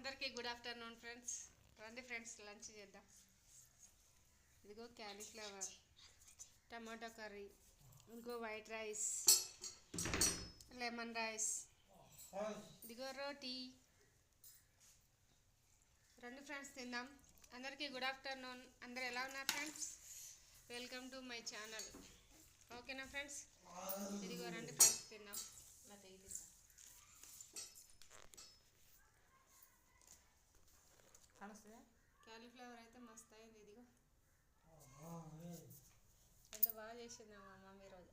అందరికీ good afternoon friends. రండి friends, lunch చేద్దాం. ఇదిగో క్యాలీఫ్లవర్, టమాటో కర్రీ, ఇంకో వైట్ రైస్, లెమన్ రైస్, ఇదిగో రోటీ. రండి ఫ్రెండ్స్, తిందాం. అందరికీ గుడ్ ఆఫ్టర్నూన్. అందరు ఎలా ఉన్నారు friends? Welcome to my channel. ఓకేనా ఫ్రెండ్స్? ఇదిగో రండి ఫ్రెండ్స్, తిందాం. క్యాలీఫ్లవర్ అయితే మస్తు అయింది. ఇదిగో ఎంత బాగా చేసింది మా మమ్మీ ఈరోజు.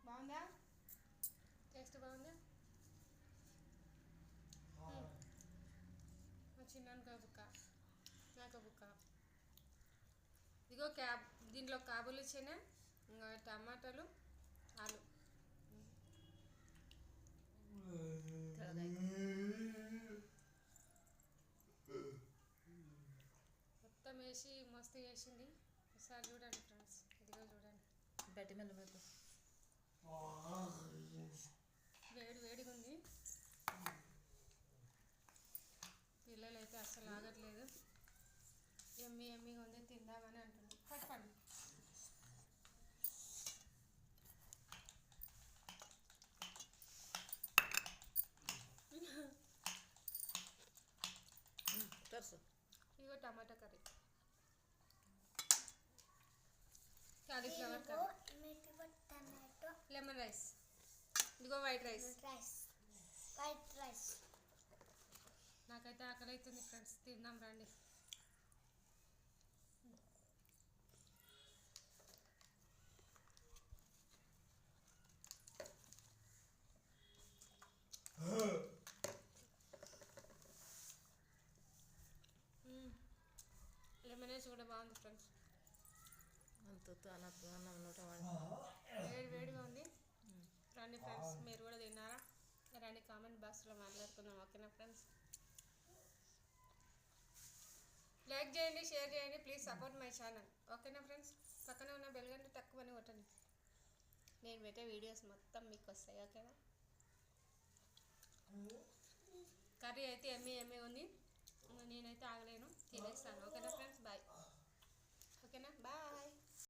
బాగుందా? టేస్ట్ బాగుందా? మా చిన్నానికి ఒక బుక్క, నాకు ఒక బుక్క. ఇదిగో దీంట్లో కాబూలి చెన, ఇంకా టమాటాలు, ఆలు మొత్తం వేసి మస్తు వేసింది. ఒకసారి చూడండి ఫ్రెండ్స్, ఇదిగో చూడండి. బట్టి మళ్ళీ వేడి వేడిగా ఉంది. పిల్లలు అయితే అస్సలు ఆగట్లేదు. ఎమ్మి ఎమ్మిగా ఉంది, తిందామని అంటుంది. పట్టుకోండి. ఇదిగో tomato curry, cauliflower curry, lemon rice, ఇదిగో వైట్ రైస్. నాకైతే ఆకలి అవుతుంది ఫ్రెండ్స్, తిందాం రండి. లెమన్ రైస్ కూడా బాగుంది ఫ్రెండ్స్. వేడి వేడిగా ఉంది. రండి ఫ్రెండ్స్, మీరు కూడా తిన్నారా? రండి, కామెంట్ బాక్స్లో మాట్లాడుకుందాం. ఓకేనా ఫ్రెండ్స్? లైక్ చేయండి, షేర్ చేయండి, ప్లీజ్ సపోర్ట్ మై ఛానల్. ఓకేనా ఫ్రెండ్స్? పక్కనే ఉన్న బెల్ గంట తక్కువని కొట్టండి. నేను పెట్టే వీడియోస్ మొత్తం మీకు వస్తాయి. ఓకేనా? కర్రీ అయితే ఎమ్మి ఎమ్మి ఉంది. నేనైతే ఆగలేను, తినేస్తాను. ఓకేనా ఫ్రెండ్స్? బాయ్. ఓకేనా? బాయ్.